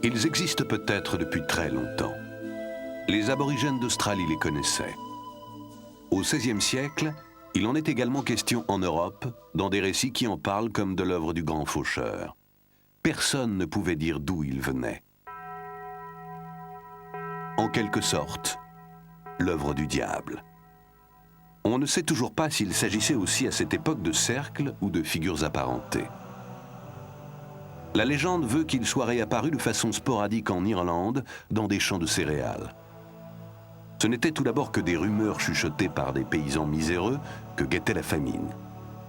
Ils existent peut-être depuis très longtemps. Les aborigènes d'Australie les connaissaient. Au XVIe siècle, il en est également question en Europe, dans des récits qui en parlent comme de l'œuvre du grand faucheur. Personne ne pouvait dire d'où ils venaient. En quelque sorte, l'œuvre du diable. On ne sait toujours pas s'il s'agissait aussi à cette époque de cercles ou de figures apparentées. La légende veut qu'il soit réapparu de façon sporadique en Irlande, dans des champs de céréales. Ce n'était tout d'abord que des rumeurs chuchotées par des paysans miséreux que guettait la famine.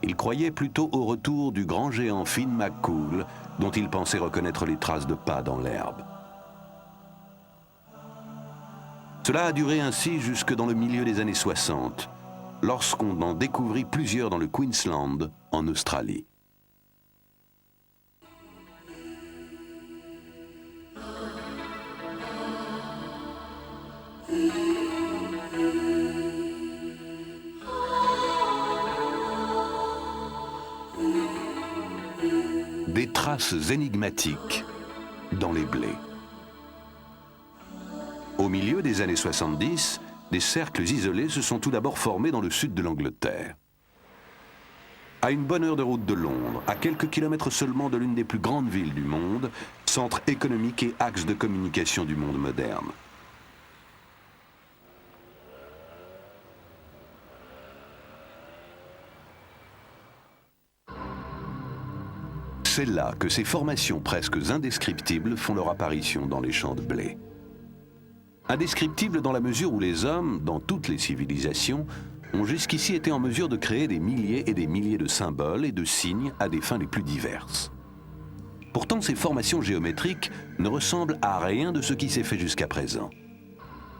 Ils croyaient plutôt au retour du grand géant Finn McCool, dont ils pensaient reconnaître les traces de pas dans l'herbe. Cela a duré ainsi jusque dans le milieu des années 60, lorsqu'on en découvrit plusieurs dans le Queensland, en Australie. Des traces énigmatiques dans les blés. Au milieu des années 70, des cercles isolés se sont tout d'abord formés dans le sud de l'Angleterre. À une bonne heure de route de Londres, à quelques kilomètres seulement de l'une des plus grandes villes du monde, centre économique et axe de communication du monde moderne. C'est là que ces formations presque indescriptibles font leur apparition dans les champs de blé. Indescriptibles dans la mesure où les hommes, dans toutes les civilisations, ont jusqu'ici été en mesure de créer des milliers et des milliers de symboles et de signes à des fins les plus diverses. Pourtant, ces formations géométriques ne ressemblent à rien de ce qui s'est fait jusqu'à présent.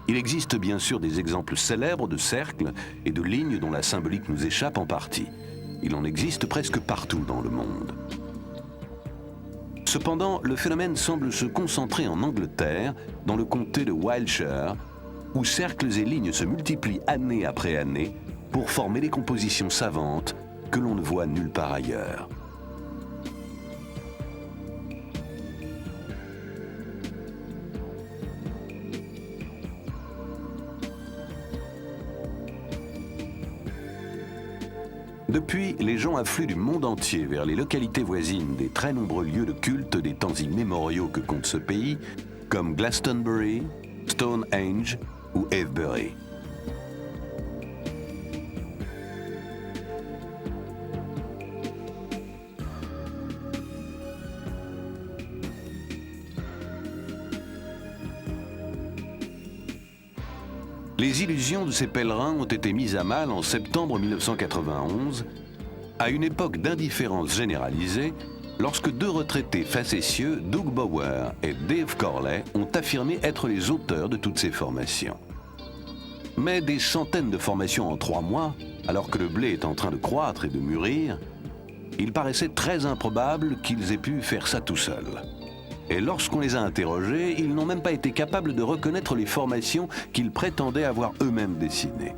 Il existe bien sûr des exemples célèbres de cercles et de lignes dont la symbolique nous échappe en partie. Il en existe presque partout dans le monde. Cependant, le phénomène semble se concentrer en Angleterre, dans le comté de Wiltshire, où cercles et lignes se multiplient année après année pour former des compositions savantes que l'on ne voit nulle part ailleurs. Depuis, les gens affluent du monde entier vers les localités voisines des très nombreux lieux de culte des temps immémoriaux que compte ce pays, comme Glastonbury, Stonehenge ou Avebury. Les illusions de ces pèlerins ont été mises à mal en septembre 1991, à une époque d'indifférence généralisée, lorsque deux retraités facétieux, Doug Bower et Dave Corley, ont affirmé être les auteurs de toutes ces formations. Mais des centaines de formations en 3 mois, alors que le blé est en train de croître et de mûrir, il paraissait très improbable qu'ils aient pu faire ça tout seuls. Et lorsqu'on les a interrogés, ils n'ont même pas été capables de reconnaître les formations qu'ils prétendaient avoir eux-mêmes dessinées.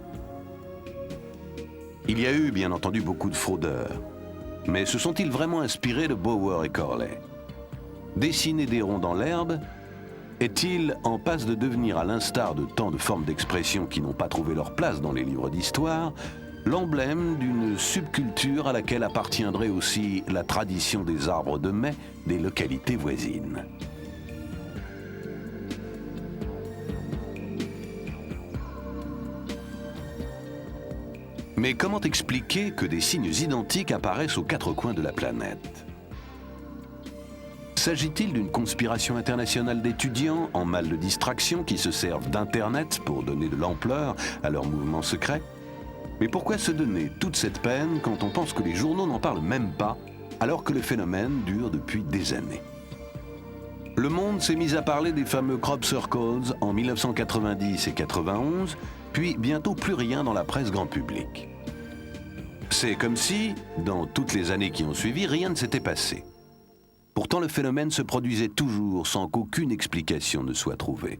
Il y a eu, bien entendu, beaucoup de fraudeurs. Mais se sont-ils vraiment inspirés de Bower et Corley? Dessiner des ronds dans l'herbe est-il en passe de devenir, à l'instar de tant de formes d'expression qui n'ont pas trouvé leur place dans les livres d'histoire, l'emblème d'une subculture à laquelle appartiendrait aussi la tradition des arbres de mai des localités voisines. Mais comment expliquer que des signes identiques apparaissent aux 4 coins de la planète? S'agit-il d'une conspiration internationale d'étudiants en mal de distraction qui se servent d'Internet pour donner de l'ampleur à leurs mouvements secrets? Mais pourquoi se donner toute cette peine quand on pense que les journaux n'en parlent même pas, alors que le phénomène dure depuis des années? Le monde s'est mis à parler des fameux crop circles en 1990 et 91, puis bientôt plus rien dans la presse grand public. C'est comme si, dans toutes les années qui ont suivi, rien ne s'était passé. Pourtant, le phénomène se produisait toujours sans qu'aucune explication ne soit trouvée.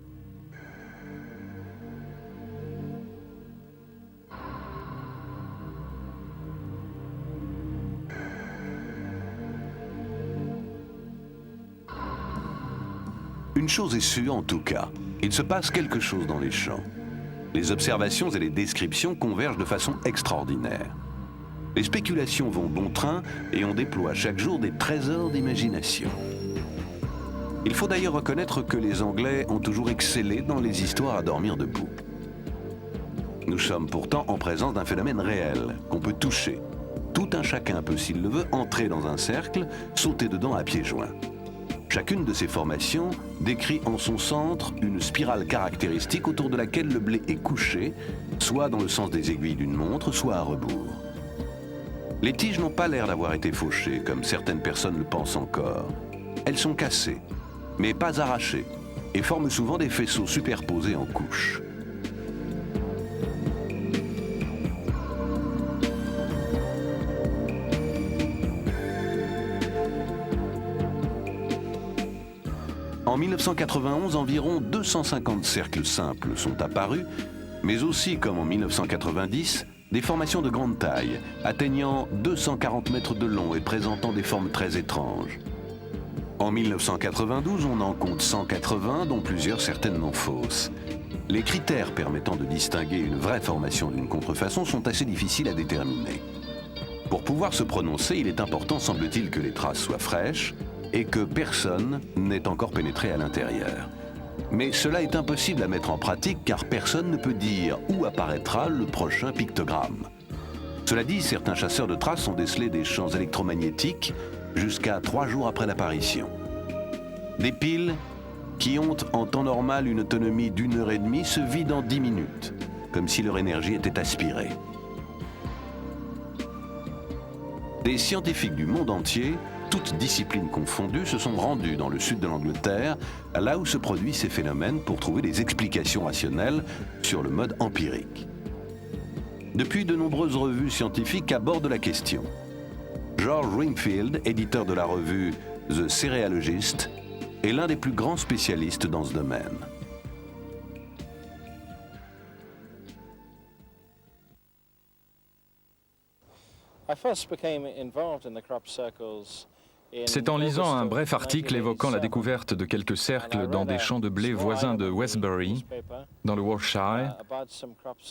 Une chose est sûre en tout cas, il se passe quelque chose dans les champs. Les observations et les descriptions convergent de façon extraordinaire. Les spéculations vont bon train et on déploie chaque jour des trésors d'imagination. Il faut d'ailleurs reconnaître que les Anglais ont toujours excellé dans les histoires à dormir debout. Nous sommes pourtant en présence d'un phénomène réel, qu'on peut toucher. Tout un chacun peut, s'il le veut, entrer dans un cercle, sauter dedans à pieds joints. Chacune de ces formations décrit en son centre une spirale caractéristique autour de laquelle le blé est couché, soit dans le sens des aiguilles d'une montre, soit à rebours. Les tiges n'ont pas l'air d'avoir été fauchées, comme certaines personnes le pensent encore. Elles sont cassées, mais pas arrachées, et forment souvent des faisceaux superposés en couches. En 1991, environ 250 cercles simples sont apparus, mais aussi, comme en 1990, des formations de grande taille, atteignant 240 mètres de long et présentant des formes très étranges. En 1992, on en compte 180, dont plusieurs certainement fausses. Les critères permettant de distinguer une vraie formation d'une contrefaçon sont assez difficiles à déterminer. Pour pouvoir se prononcer, il est important, semble-t-il, que les traces soient fraîches et que personne n'ait encore pénétré à l'intérieur. Mais cela est impossible à mettre en pratique car personne ne peut dire où apparaîtra le prochain pictogramme. Cela dit, certains chasseurs de traces ont décelé des champs électromagnétiques jusqu'à 3 jours après l'apparition. Des piles qui ont en temps normal une autonomie d'1 heure et demie se vident en 10 minutes, comme si leur énergie était aspirée. Des scientifiques du monde entier, toutes disciplines confondues, se sont rendus dans le sud de l'Angleterre, là où se produisent ces phénomènes, pour trouver des explications rationnelles sur le mode empirique. Depuis, de nombreuses revues scientifiques abordent la question. George Wingfield, éditeur de la revue The Cerealogist, est l'un des plus grands spécialistes dans ce domaine. C'est en lisant un bref article évoquant la découverte de quelques cercles dans des champs de blé voisins de Westbury, dans le Warwickshire,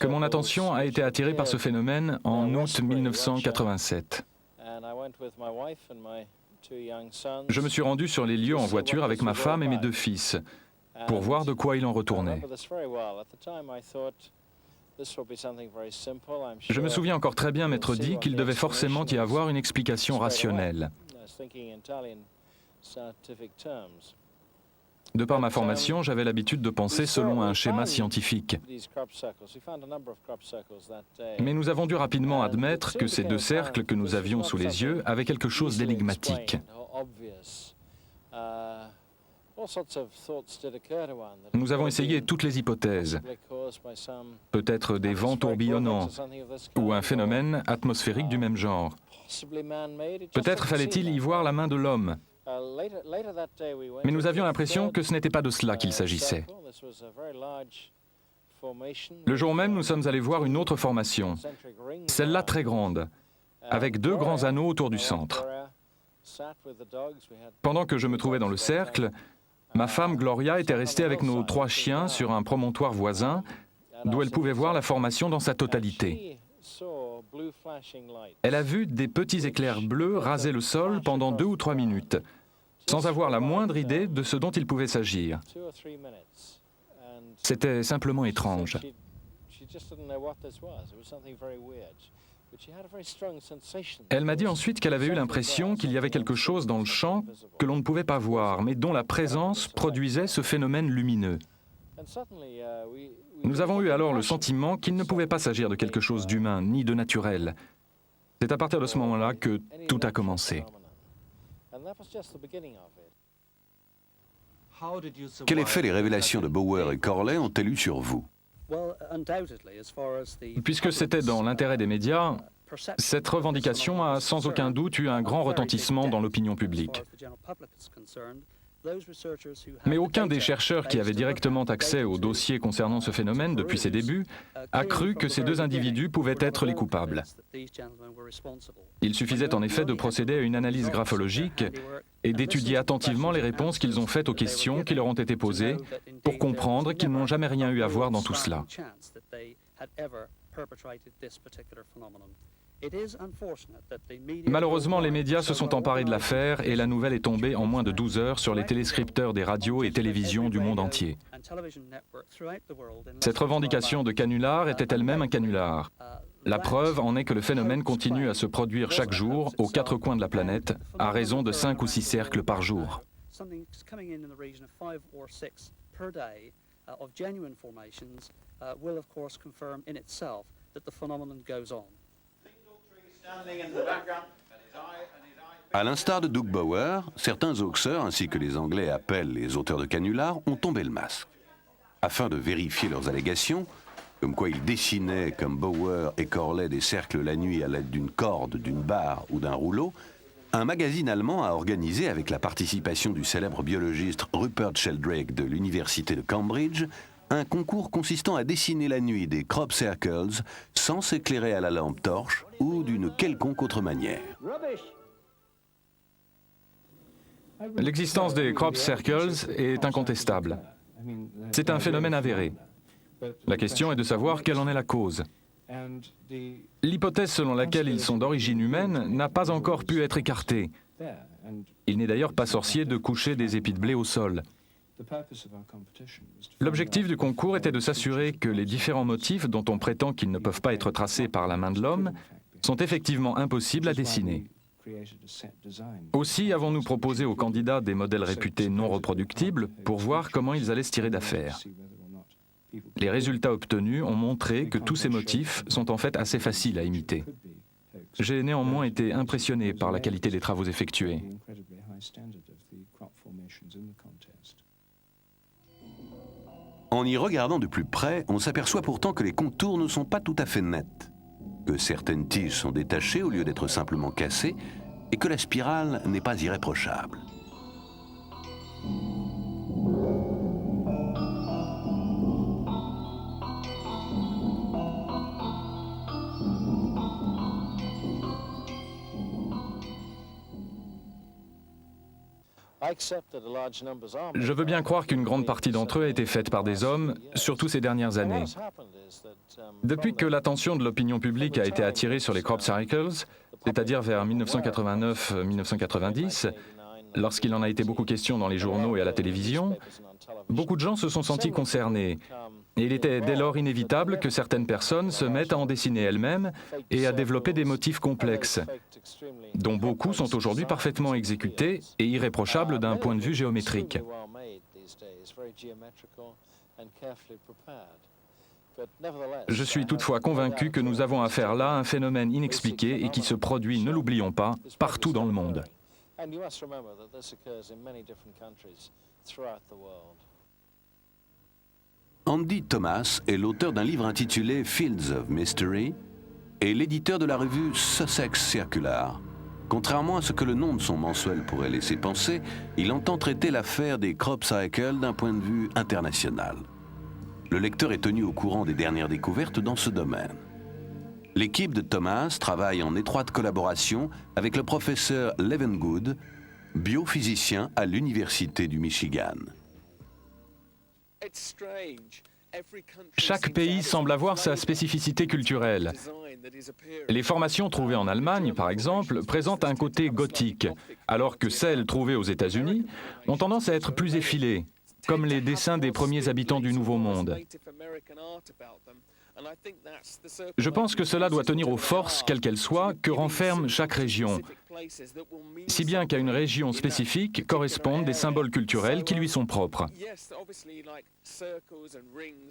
que mon attention a été attirée par ce phénomène en août 1987. Je me suis rendu sur les lieux en voiture avec ma femme et mes 2 fils, pour voir de quoi il en retournait. Je me souviens encore très bien m'être dit qu'il devait forcément y avoir une explication rationnelle. De par ma formation, j'avais l'habitude de penser selon un schéma scientifique. Mais nous avons dû rapidement admettre que ces 2 cercles que nous avions sous les yeux avaient quelque chose d'énigmatique. Nous avons essayé toutes les hypothèses. Peut-être des vents tourbillonnants ou un phénomène atmosphérique du même genre. Peut-être fallait-il y voir la main de l'homme. Mais nous avions l'impression que ce n'était pas de cela qu'il s'agissait. Le jour même, nous sommes allés voir une autre formation, celle-là très grande, avec 2 grands anneaux autour du centre. Pendant que je me trouvais dans le cercle, ma femme Gloria était restée avec nos 3 chiens sur un promontoire voisin, d'où elle pouvait voir la formation dans sa totalité. Elle a vu des petits éclairs bleus raser le sol pendant 2 ou 3 minutes, sans avoir la moindre idée de ce dont il pouvait s'agir. C'était simplement étrange. Elle m'a dit ensuite qu'elle avait eu l'impression qu'il y avait quelque chose dans le champ que l'on ne pouvait pas voir, mais dont la présence produisait ce phénomène lumineux. Nous avons eu alors le sentiment qu'il ne pouvait pas s'agir de quelque chose d'humain, ni de naturel. C'est à partir de ce moment-là que tout a commencé. Quel effet les révélations de Bower et Corley ont-elles eu sur vous? Puisque c'était dans l'intérêt des médias, cette revendication a sans aucun doute eu un grand retentissement dans l'opinion publique. Mais aucun des chercheurs qui avaient directement accès aux dossiers concernant ce phénomène depuis ses débuts a cru que ces 2 individus pouvaient être les coupables. Il suffisait en effet de procéder à une analyse graphologique et d'étudier attentivement les réponses qu'ils ont faites aux questions qui leur ont été posées pour comprendre qu'ils n'ont jamais rien eu à voir dans tout cela. Malheureusement, les médias se sont emparés de l'affaire et la nouvelle est tombée en moins de 12 heures sur les téléscripteurs des radios et télévisions du monde entier. Cette revendication de canular était elle-même un canular. La preuve en est que le phénomène continue à se produire chaque jour aux quatre coins de la planète, à raison de 5 ou 6 cercles par jour. À l'instar de Doug Bauer, certains hoaxeurs, ainsi que les Anglais appellent les auteurs de canulars, ont tombé le masque. Afin de vérifier leurs allégations, comme quoi ils dessinaient, comme Bauer et Corley, des cercles la nuit à l'aide d'une corde, d'une barre ou d'un rouleau, un magazine allemand a organisé, avec la participation du célèbre biologiste Rupert Sheldrake de l'université de Cambridge, un concours consistant à dessiner la nuit des crop circles sans s'éclairer à la lampe torche ou d'une quelconque autre manière. L'existence des crop circles est incontestable. C'est un phénomène avéré. La question est de savoir quelle en est la cause. L'hypothèse selon laquelle ils sont d'origine humaine n'a pas encore pu être écartée. Il n'est d'ailleurs pas sorcier de coucher des épis de blé au sol. L'objectif du concours était de s'assurer que les différents motifs dont on prétend qu'ils ne peuvent pas être tracés par la main de l'homme sont effectivement impossibles à dessiner. Aussi avons-nous proposé aux candidats des modèles réputés non reproductibles pour voir comment ils allaient se tirer d'affaire. Les résultats obtenus ont montré que tous ces motifs sont en fait assez faciles à imiter. J'ai néanmoins été impressionné par la qualité des travaux effectués. En y regardant de plus près, on s'aperçoit pourtant que les contours ne sont pas tout à fait nets, que certaines tiges sont détachées au lieu d'être simplement cassées, et que la spirale n'est pas irréprochable. Je veux bien croire qu'une grande partie d'entre eux a été faite par des hommes, surtout ces dernières années. Depuis que l'attention de l'opinion publique a été attirée sur les crop circles, c'est-à-dire vers 1989-1990, lorsqu'il en a été beaucoup question dans les journaux et à la télévision, beaucoup de gens se sont sentis concernés. Et il était dès lors inévitable que certaines personnes se mettent à en dessiner elles-mêmes et à développer des motifs complexes, dont beaucoup sont aujourd'hui parfaitement exécutés et irréprochables d'un point de vue géométrique. Je suis toutefois convaincu que nous avons affaire là à un phénomène inexpliqué et qui se produit, ne l'oublions pas, partout dans le monde. Andy Thomas est l'auteur d'un livre intitulé Fields of Mystery et l'éditeur de la revue Sussex Circular. Contrairement à ce que le nom de son mensuel pourrait laisser penser, il entend traiter l'affaire des crop cycles d'un point de vue international. Le lecteur est tenu au courant des dernières découvertes dans ce domaine. L'équipe de Thomas travaille en étroite collaboration avec le professeur Levengood, biophysicien à l'Université du Michigan. Chaque pays semble avoir sa spécificité culturelle. Les formations trouvées en Allemagne, par exemple, présentent un côté gothique, alors que celles trouvées aux États-Unis ont tendance à être plus effilées, comme les dessins des premiers habitants du Nouveau Monde. Je pense que cela doit tenir aux forces, quelles qu'elles soient, que renferme chaque région, si bien qu'à une région spécifique correspondent des symboles culturels qui lui sont propres.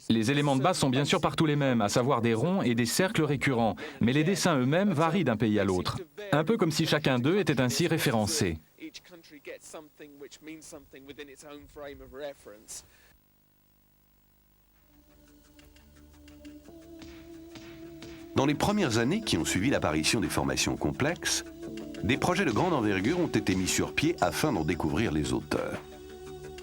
Les éléments de base sont bien sûr partout les mêmes, à savoir des ronds et des cercles récurrents, mais les dessins eux-mêmes varient d'un pays à l'autre, un peu comme si chacun d'eux était ainsi référencé. Dans les premières années qui ont suivi l'apparition des formations complexes, des projets de grande envergure ont été mis sur pied afin d'en découvrir les auteurs.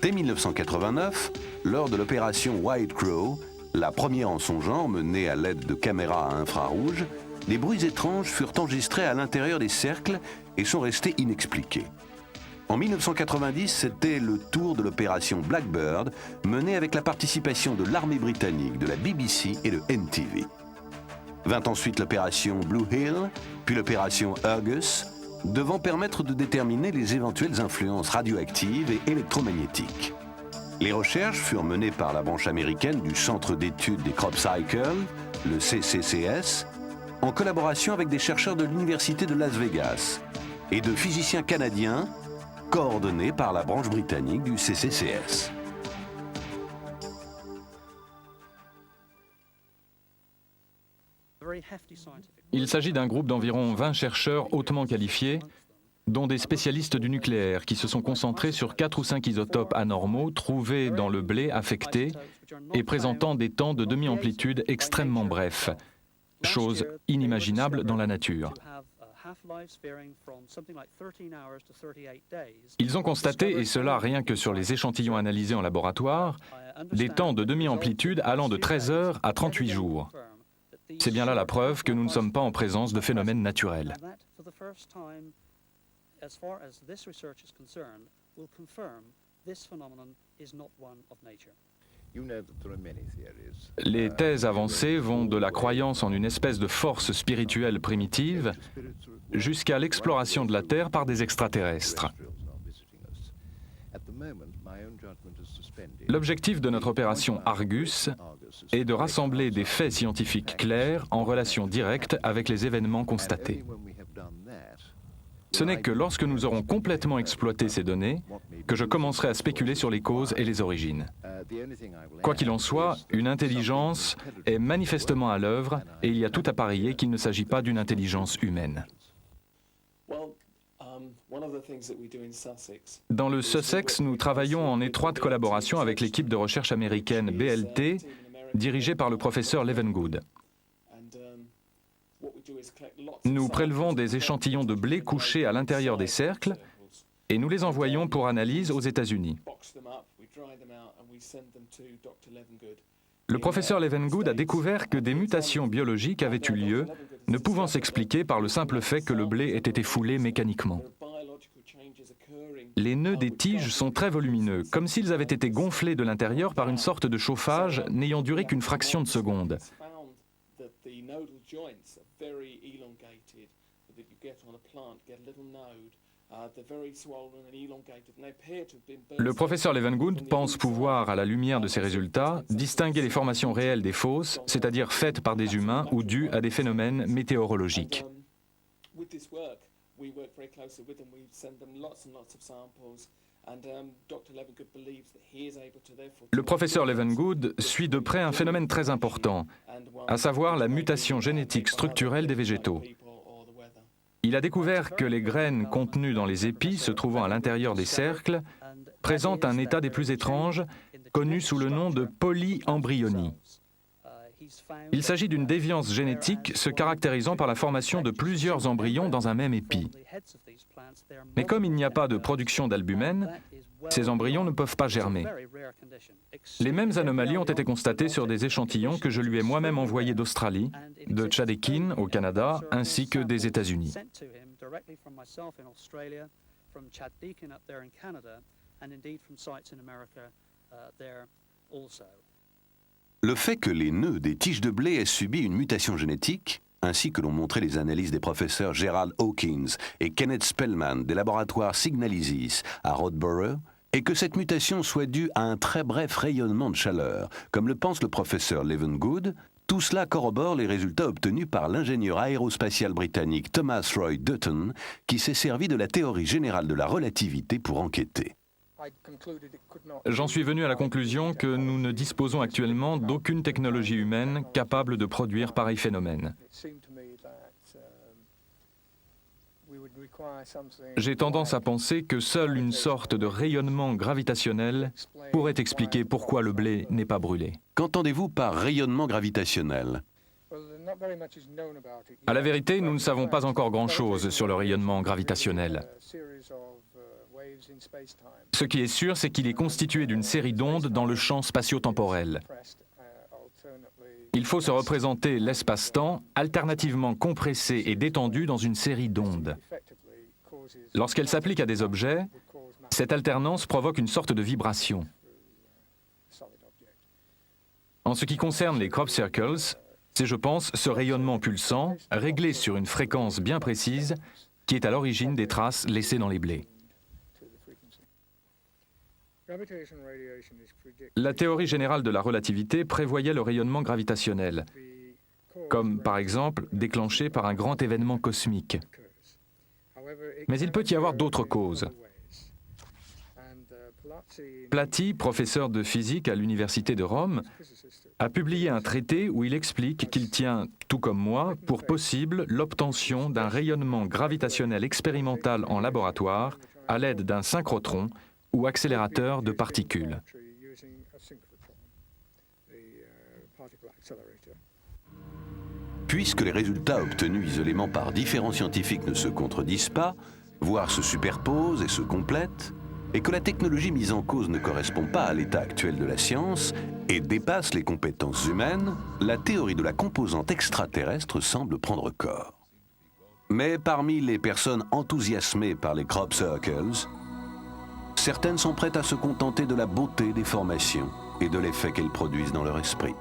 Dès 1989, lors de l'opération White Crow, la première en son genre menée à l'aide de caméras à infrarouge, des bruits étranges furent enregistrés à l'intérieur des cercles et sont restés inexpliqués. En 1990, c'était le tour de l'opération Blackbird, menée avec la participation de l'armée britannique, de la BBC et de NTV. Vint ensuite l'opération Blue Hill, puis l'opération Argus, devant permettre de déterminer les éventuelles influences radioactives et électromagnétiques. Les recherches furent menées par la branche américaine du Centre d'études des crop cycles, le CCCS, en collaboration avec des chercheurs de l'Université de Las Vegas et de physiciens canadiens, coordonnés par la branche britannique du CCCS. Il s'agit d'un groupe d'environ 20 chercheurs hautement qualifiés, dont des spécialistes du nucléaire, qui se sont concentrés sur 4 ou 5 isotopes anormaux trouvés dans le blé affecté et présentant des temps de demi-amplitude extrêmement brefs, chose inimaginable dans la nature. Ils ont constaté, et cela rien que sur les échantillons analysés en laboratoire, des temps de demi-amplitude allant de 13 heures à 38 jours. C'est bien là la preuve que nous ne sommes pas en présence de phénomènes naturels. Les thèses avancées vont de la croyance en une espèce de force spirituelle primitive jusqu'à l'exploration de la Terre par des extraterrestres. L'objectif de notre opération Argus est de rassembler des faits scientifiques clairs en relation directe avec les événements constatés. Ce n'est que lorsque nous aurons complètement exploité ces données que je commencerai à spéculer sur les causes et les origines. Quoi qu'il en soit, une intelligence est manifestement à l'œuvre et il y a tout à parier qu'il ne s'agit pas d'une intelligence humaine. Dans le Sussex, nous travaillons en étroite collaboration avec l'équipe de recherche américaine BLT, dirigée par le professeur Levengood. Nous prélevons des échantillons de blé couchés à l'intérieur des cercles et nous les envoyons pour analyse aux États-Unis. Le professeur Levengood a découvert que des mutations biologiques avaient eu lieu, ne pouvant s'expliquer par le simple fait que le blé ait été foulé mécaniquement. Les nœuds des tiges sont très volumineux, comme s'ils avaient été gonflés de l'intérieur par une sorte de chauffage n'ayant duré qu'une fraction de seconde. Le professeur Levengood pense pouvoir, à la lumière de ces résultats, distinguer les formations réelles des fausses, c'est-à-dire faites par des humains ou dues à des phénomènes météorologiques. Le professeur Levengood suit de près un phénomène très important, à savoir la mutation génétique structurelle des végétaux. Il a découvert que les graines contenues dans les épis se trouvant à l'intérieur des cercles présentent un état des plus étranges, connu sous le nom de polyembryonie. Il s'agit d'une déviance génétique se caractérisant par la formation de plusieurs embryons dans un même épi. Mais comme il n'y a pas de production d'albumène, ces embryons ne peuvent pas germer. Les mêmes anomalies ont été constatées sur des échantillons que je lui ai moi-même envoyés d'Australie, de Tchadekin au Canada, ainsi que des États-Unis. Le fait que les nœuds des tiges de blé aient subi une mutation génétique, ainsi que l'ont montré les analyses des professeurs Gerald Hawkins et Kenneth Spellman des laboratoires Signalisys à Rodborough, et que cette mutation soit due à un très bref rayonnement de chaleur, comme le pense le professeur Levengood, tout cela corrobore les résultats obtenus par l'ingénieur aérospatial britannique Thomas Roy Dutton, qui s'est servi de la théorie générale de la relativité pour enquêter. J'en suis venu à la conclusion que nous ne disposons actuellement d'aucune technologie humaine capable de produire pareil phénomène. J'ai tendance à penser que seule une sorte de rayonnement gravitationnel pourrait expliquer pourquoi le blé n'est pas brûlé. Qu'entendez-vous par rayonnement gravitationnel ? À la vérité, nous ne savons pas encore grand-chose sur le rayonnement gravitationnel. Ce qui est sûr, c'est qu'il est constitué d'une série d'ondes dans le champ spatio-temporel. Il faut se représenter l'espace-temps alternativement compressé et détendu dans une série d'ondes. Lorsqu'elle s'applique à des objets, cette alternance provoque une sorte de vibration. En ce qui concerne les crop circles, c'est, je pense, ce rayonnement pulsant, réglé sur une fréquence bien précise, qui est à l'origine des traces laissées dans les blés. La théorie générale de la relativité prévoyait le rayonnement gravitationnel, comme par exemple déclenché par un grand événement cosmique. Mais il peut y avoir d'autres causes. Plati, professeur de physique à l'Université de Rome, a publié un traité où il explique qu'il tient, tout comme moi, pour possible l'obtention d'un rayonnement gravitationnel expérimental en laboratoire à l'aide d'un synchrotron ou accélérateur de particules. Puisque les résultats obtenus isolément par différents scientifiques ne se contredisent pas, voire se superposent et se complètent, et que la technologie mise en cause ne correspond pas à l'état actuel de la science et dépasse les compétences humaines, la théorie de la composante extraterrestre semble prendre corps. Mais parmi les personnes enthousiasmées par les crop circles, certaines sont prêtes à se contenter de la beauté des formations et de l'effet qu'elles produisent dans leur esprit.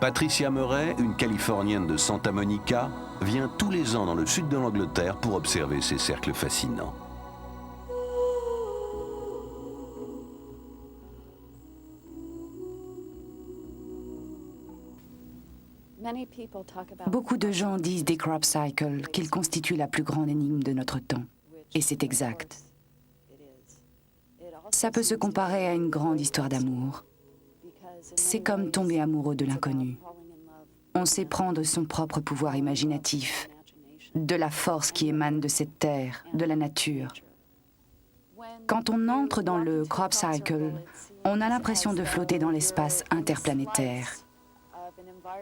Patricia Murray, une Californienne de Santa Monica, vient tous les ans dans le sud de l'Angleterre pour observer ces cercles fascinants. Beaucoup de gens disent des crop cycles qu'ils constituent la plus grande énigme de notre temps. Et c'est exact. Ça peut se comparer à une grande histoire d'amour. C'est comme tomber amoureux de l'inconnu. On sait prendre son propre pouvoir imaginatif, de la force qui émane de cette terre, de la nature. Quand on entre dans le crop cycle, on a l'impression de flotter dans l'espace interplanétaire.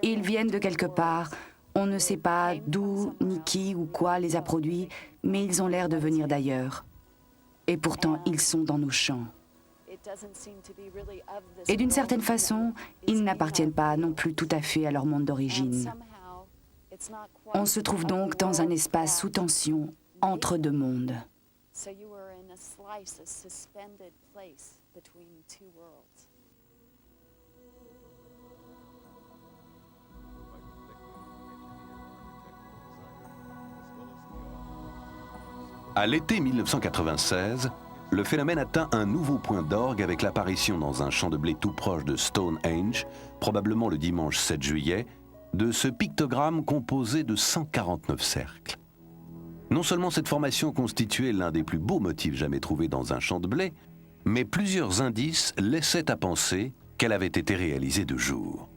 Ils viennent de quelque part, on ne sait pas d'où, ni qui ou quoi les a produits, mais ils ont l'air de venir d'ailleurs. Et pourtant, ils sont dans nos champs. Et d'une certaine façon, ils n'appartiennent pas non plus tout à fait à leur monde d'origine. On se trouve donc dans un espace sous tension, entre deux mondes. À l'été 1996, le phénomène atteint un nouveau point d'orgue avec l'apparition dans un champ de blé tout proche de Stonehenge, probablement le dimanche 7 juillet, de ce pictogramme composé de 149 cercles. Non seulement cette formation constituait l'un des plus beaux motifs jamais trouvés dans un champ de blé, mais plusieurs indices laissaient à penser qu'elle avait été réalisée de jour.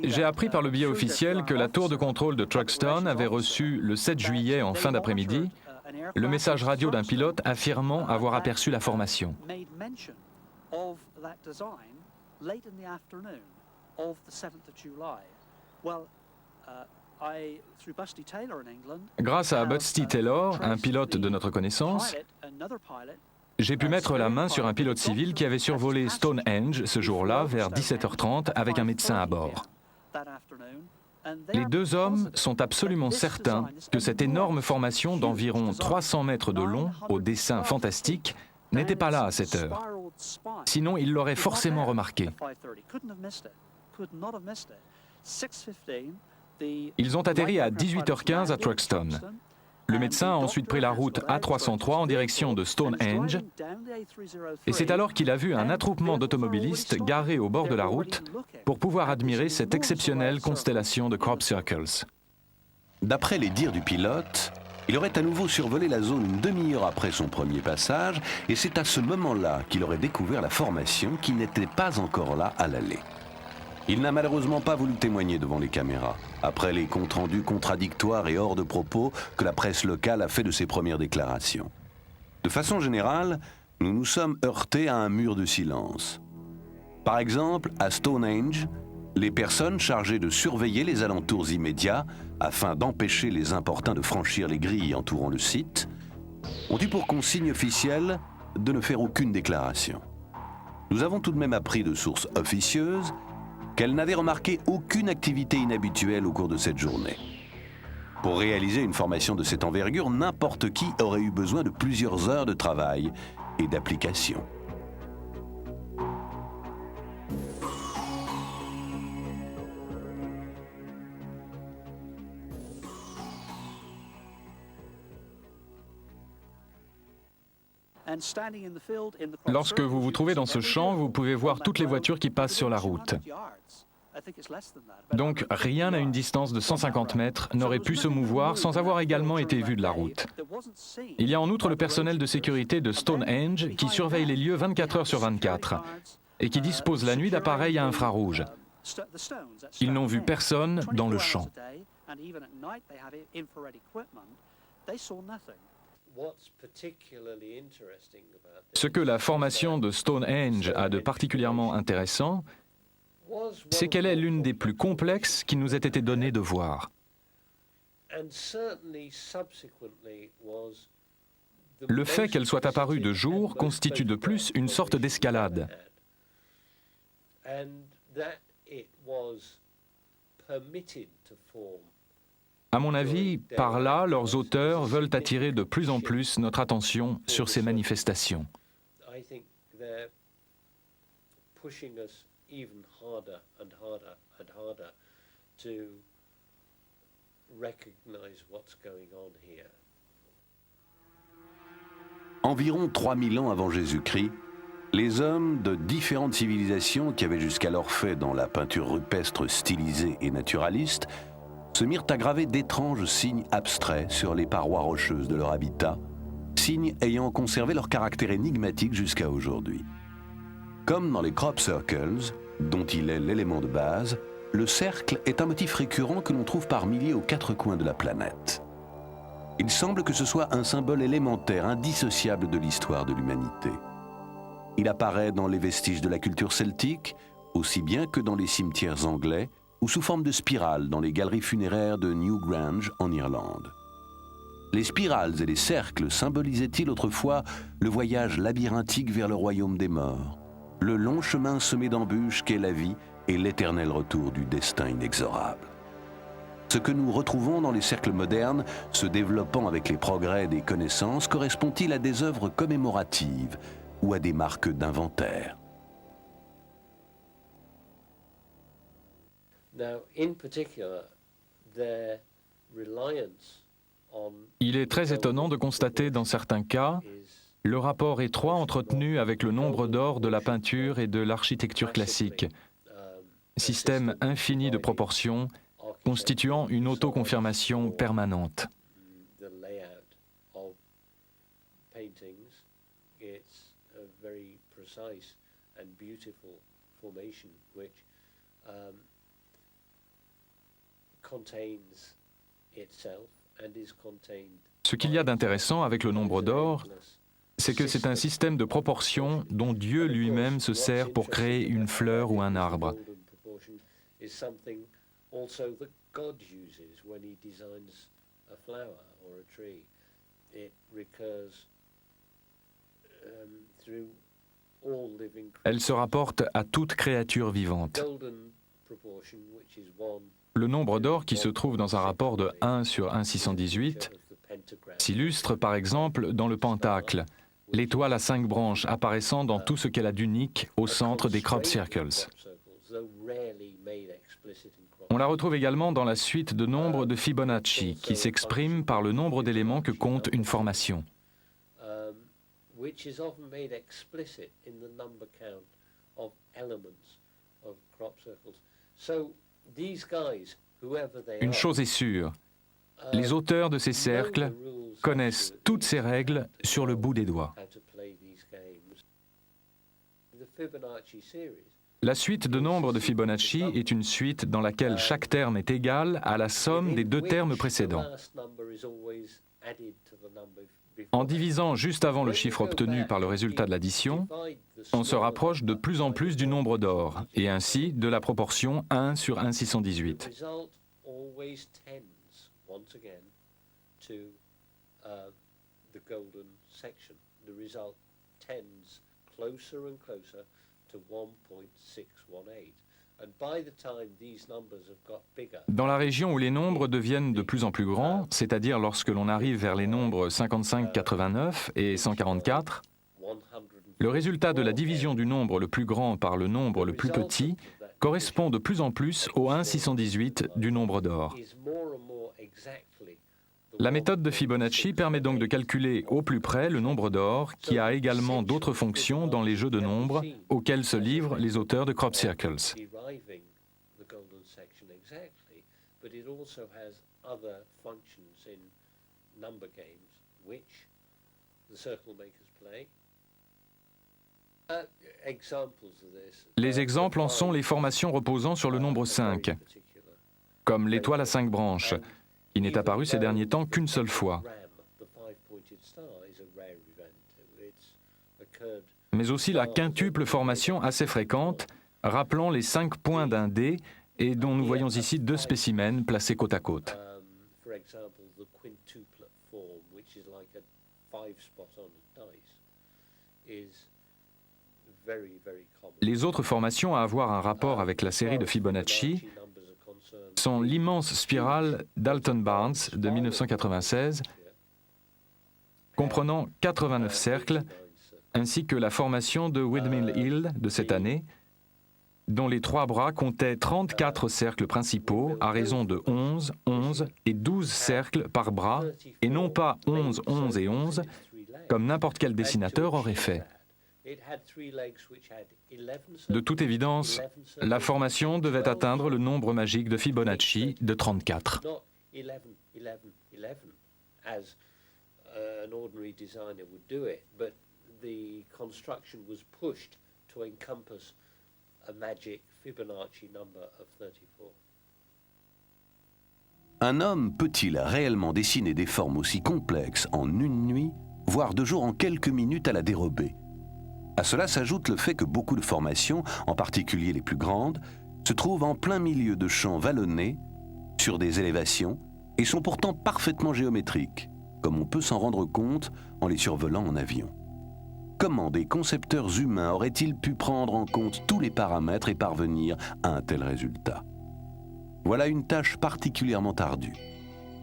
J'ai appris par le biais officiel que la tour de contrôle de Truxton avait reçu le 7 juillet en fin d'après-midi le message radio d'un pilote affirmant avoir aperçu la formation. Grâce à Busty Taylor, un pilote de notre connaissance, j'ai pu mettre la main sur un pilote civil qui avait survolé Stonehenge ce jour-là vers 17h30 avec un médecin à bord. Les deux hommes sont absolument certains que cette énorme formation d'environ 300 mètres de long, au dessin fantastique, n'était pas là à cette heure. Sinon, ils l'auraient forcément remarqué. Ils ont atterri à 18h15 à Truxton. Le médecin a ensuite pris la route A303 en direction de Stonehenge et c'est alors qu'il a vu un attroupement d'automobilistes garés au bord de la route pour pouvoir admirer cette exceptionnelle constellation de crop circles. D'après les dires du pilote, il aurait à nouveau survolé la zone une demi-heure après son premier passage et c'est à ce moment-là qu'il aurait découvert la formation qui n'était pas encore là à l'aller. Il n'a malheureusement pas voulu témoigner devant les caméras, après les comptes rendus contradictoires et hors de propos que la presse locale a fait de ses premières déclarations. De façon générale, nous nous sommes heurtés à un mur de silence. Par exemple, à Stonehenge, les personnes chargées de surveiller les alentours immédiats afin d'empêcher les importuns de franchir les grilles entourant le site ont eu pour consigne officielle de ne faire aucune déclaration. Nous avons tout de même appris de sources officieuses qu'elles n'avaient remarqué aucune activité inhabituelle au cours de cette journée. Pour réaliser une formation de cette envergure, n'importe qui aurait eu besoin de plusieurs heures de travail et d'application. Lorsque vous vous trouvez dans ce champ, vous pouvez voir toutes les voitures qui passent sur la route. Donc rien à une distance de 150 mètres n'aurait pu se mouvoir sans avoir également été vu de la route. Il y a en outre le personnel de sécurité de Stonehenge qui surveille les lieux 24 heures sur 24 et qui dispose la nuit d'appareils à infrarouge. Ils n'ont vu personne dans le champ. Ce que la formation de Stonehenge a de particulièrement intéressant, c'est qu'elle est l'une des plus complexes qui nous ait été donné de voir. Le fait qu'elle soit apparue de jour constitue de plus une sorte d'escalade. À mon avis, par là, leurs auteurs veulent attirer de plus en plus notre attention sur ces manifestations. Even harder and harder and harder to recognize what's going on here. Environ 3000 ans avant Jésus-Christ, les hommes de différentes civilisations qui avaient jusqu'alors fait dans la peinture rupestre stylisée et naturaliste se mirent à graver d'étranges signes abstraits sur les parois rocheuses de leur habitat, signes ayant conservé leur caractère énigmatique jusqu'à aujourd'hui. Comme dans les crop circles, dont il est l'élément de base, le cercle est un motif récurrent que l'on trouve par milliers aux quatre coins de la planète. Il semble que ce soit un symbole élémentaire, indissociable de l'histoire de l'humanité. Il apparaît dans les vestiges de la culture celtique, aussi bien que dans les cimetières anglais, ou sous forme de spirale dans les galeries funéraires de Newgrange en Irlande. Les spirales et les cercles symbolisaient-ils autrefois le voyage labyrinthique vers le royaume des morts, le long chemin semé d'embûches qu'est la vie et l'éternel retour du destin inexorable. Ce que nous retrouvons dans les cercles modernes, se développant avec les progrès des connaissances, correspond-il à des œuvres commémoratives ou à des marques d'inventaire? Il est très étonnant de constater dans certains cas le rapport étroit entretenu avec le nombre d'or de la peinture et de l'architecture classique, système infini de proportions constituant une autoconfirmation permanente. Ce qu'il y a d'intéressant avec le nombre d'or, c'est que c'est un système de proportion dont Dieu lui-même se sert pour créer une fleur ou un arbre. Elle se rapporte à toute créature vivante. Le nombre d'or qui se trouve dans un rapport de 1 sur 1,618 s'illustre par exemple dans le pentacle, l'étoile à 5 branches apparaissant dans tout ce qu'elle a d'unique au centre des crop circles. On la retrouve également dans la suite de nombres de Fibonacci, qui s'exprime par le nombre d'éléments que compte une formation. Une chose est sûre, les auteurs de ces cercles connaissent toutes ces règles sur le bout des doigts. La suite de nombres de Fibonacci est une suite dans laquelle chaque terme est égal à la somme des deux termes précédents. En divisant juste avant le chiffre obtenu par le résultat de l'addition, on se rapproche de plus en plus du nombre d'or, et ainsi de la proportion 1 sur 1/618. Dans la région où les nombres deviennent de plus en plus grands, c'est-à-dire lorsque l'on arrive vers les nombres 55, 89 et 144, le résultat de la division du nombre le plus grand par le nombre le plus petit correspond de plus en plus au 1/618 du nombre d'or. La méthode de Fibonacci permet donc de calculer au plus près le nombre d'or, qui a également d'autres fonctions dans les jeux de nombres auxquels se livrent les auteurs de crop circles. Les exemples en sont les formations reposant sur le nombre 5, comme l'étoile à 5 branches, qui n'est apparue ces derniers temps qu'une seule fois, mais aussi la quintuple formation assez fréquente, rappelant les 5 points d'un dé et dont nous voyons ici 2 spécimens placés côte à côte. Les autres formations à avoir un rapport avec la série de Fibonacci sont l'immense spirale d'Alton-Barnes de 1996, comprenant 89 cercles, ainsi que la formation de Windmill Hill de cette année, dont les 3 bras comptaient 34 cercles principaux à raison de 11, 11 et 12 cercles par bras, et non pas 11, 11 et 11, comme n'importe quel dessinateur aurait fait. De toute évidence, la formation devait atteindre le nombre magique de Fibonacci de 34. Un homme peut-il réellement dessiner des formes aussi complexes en une nuit, voire 2 jours en quelques minutes à la dérobée? À cela s'ajoute le fait que beaucoup de formations, en particulier les plus grandes, se trouvent en plein milieu de champs vallonnés, sur des élévations, et sont pourtant parfaitement géométriques, comme on peut s'en rendre compte en les survolant en avion. Comment des concepteurs humains auraient-ils pu prendre en compte tous les paramètres et parvenir à un tel résultat? Voilà une tâche particulièrement ardue.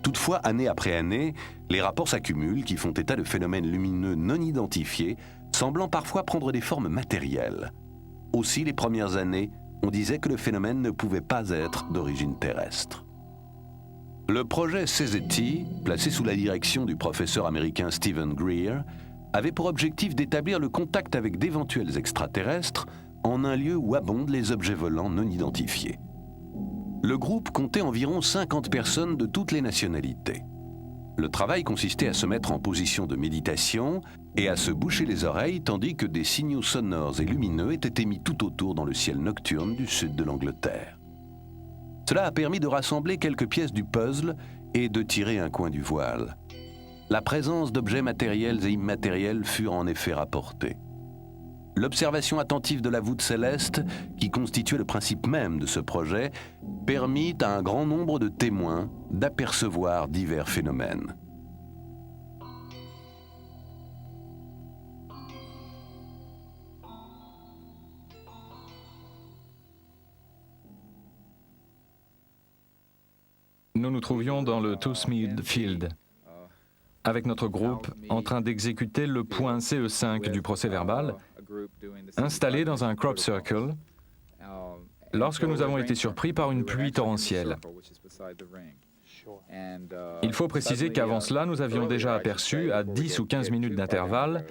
Toutefois, année après année, les rapports s'accumulent qui font état de phénomènes lumineux non identifiés, semblant parfois prendre des formes matérielles. Aussi, les premières années, on disait que le phénomène ne pouvait pas être d'origine terrestre. Le projet CZT, placé sous la direction du professeur américain Stephen Greer, avait pour objectif d'établir le contact avec d'éventuels extraterrestres en un lieu où abondent les objets volants non identifiés. Le groupe comptait environ 50 personnes de toutes les nationalités. Le travail consistait à se mettre en position de méditation et à se boucher les oreilles tandis que des signaux sonores et lumineux étaient émis tout autour dans le ciel nocturne du sud de l'Angleterre. Cela a permis de rassembler quelques pièces du puzzle et de tirer un coin du voile. La présence d'objets matériels et immatériels fut en effet rapportée. L'observation attentive de la voûte céleste, qui constituait le principe même de ce projet, permit à un grand nombre de témoins d'apercevoir divers phénomènes. Nous nous trouvions dans le Toothmead Field, avec notre groupe en train d'exécuter le point CE5 du procès-verbal, installé dans un crop circle, lorsque nous avons été surpris par une pluie torrentielle. Il faut préciser qu'avant cela, nous avions déjà aperçu, à 10 ou 15 minutes d'intervalle,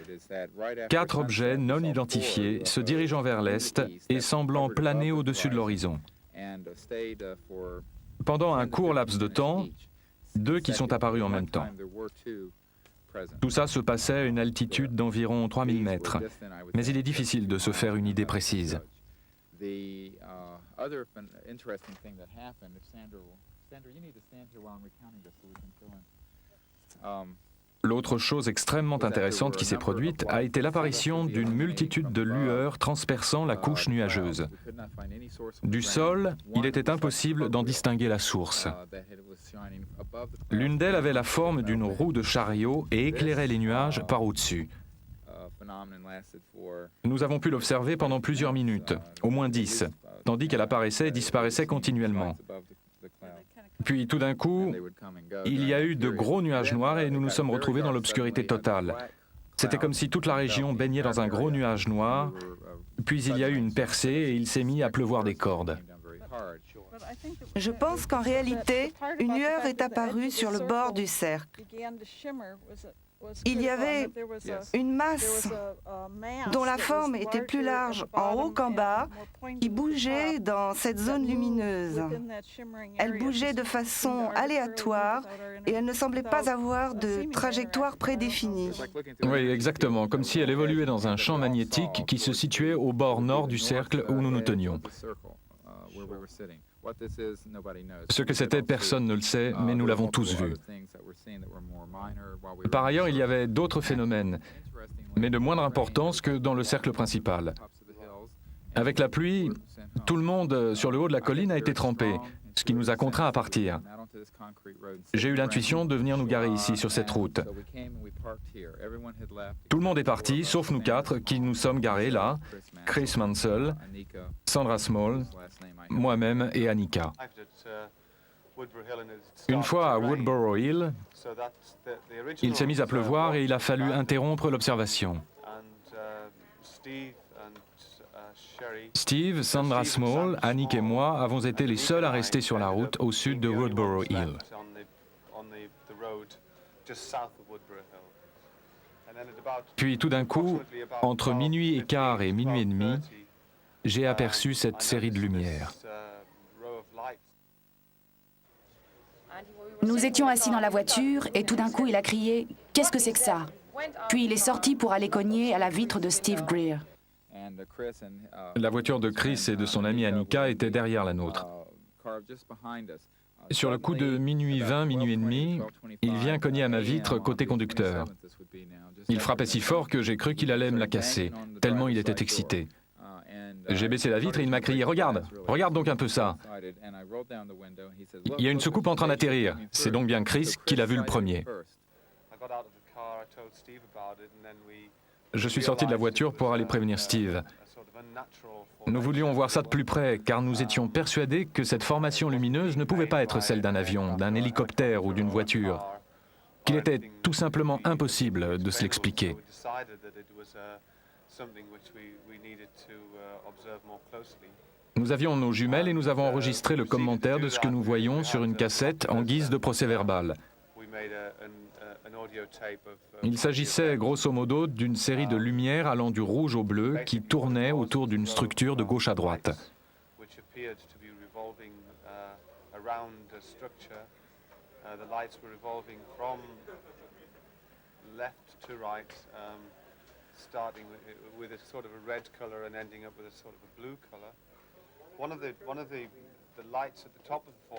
4 objets non identifiés se dirigeant vers l'est et semblant planer au-dessus de l'horizon. Pendant un court laps de temps, 2 qui sont apparus en même temps. Tout ça se passait à une altitude d'environ 3000 mètres, mais il est difficile de se faire une idée précise. L'autre chose extrêmement intéressante qui s'est produite a été l'apparition d'une multitude de lueurs transperçant la couche nuageuse. Du sol, il était impossible d'en distinguer la source. L'une d'elles avait la forme d'une roue de chariot et éclairait les nuages par au-dessus. Nous avons pu l'observer pendant plusieurs minutes, au moins 10, tandis qu'elle apparaissait et disparaissait continuellement. Puis tout d'un coup, il y a eu de gros nuages noirs et nous nous sommes retrouvés dans l'obscurité totale. C'était comme si toute la région baignait dans un gros nuage noir, puis il y a eu une percée et il s'est mis à pleuvoir des cordes. Je pense qu'en réalité, une lueur est apparue sur le bord du cercle. Il y avait une masse dont la forme était plus large en haut qu'en bas, qui bougeait dans cette zone lumineuse. Elle bougeait de façon aléatoire et elle ne semblait pas avoir de trajectoire prédéfinie. Oui, exactement, comme si elle évoluait dans un champ magnétique qui se situait au bord nord du cercle où nous nous tenions. Ce que c'était, personne ne le sait, mais nous l'avons tous vu. Par ailleurs, il y avait d'autres phénomènes, mais de moindre importance que dans le cercle principal. Avec la pluie, tout le monde sur le haut de la colline a été trempé, ce qui nous a contraints à partir. J'ai eu l'intuition de venir nous garer ici, sur cette route. Tout le monde est parti, sauf nous quatre, qui nous sommes garés là, Chris Mansell, Sandra Small, moi-même et Annika. Une fois à Woodborough Hill, il s'est mis à pleuvoir et il a fallu interrompre l'observation. Steve, Sandra Small, Annika et moi avons été les seuls à rester sur la route au sud de Woodborough Hill. Puis tout d'un coup, entre minuit et quart et minuit et demi, j'ai aperçu cette série de lumières. Nous étions assis dans la voiture et tout d'un coup il a crié « Qu'est-ce que c'est que ça ?» Puis il est sorti pour aller cogner à la vitre de Steve Greer. La voiture de Chris et de son amie Annika était derrière la nôtre. Sur le coup de minuit 20, minuit et demi, il vient cogner à ma vitre côté conducteur. Il frappait si fort que j'ai cru qu'il allait me la casser, tellement il était excité. J'ai baissé la vitre et il m'a crié « Regarde, regarde donc un peu ça !» Il y a une soucoupe en train d'atterrir. C'est donc bien Chris qui l'a vu le premier. Je suis sorti de la voiture pour aller prévenir Steve. Nous voulions voir ça de plus près, car nous étions persuadés que cette formation lumineuse ne pouvait pas être celle d'un avion, d'un hélicoptère ou d'une voiture, qu'il était tout simplement impossible de se l'expliquer. Nous avions nos jumelles et nous avons enregistré le commentaire de ce que nous voyions sur une cassette en guise de procès-verbal. Il s'agissait grosso modo d'une série de lumières allant du rouge au bleu qui tournaient autour d'une structure de gauche à droite.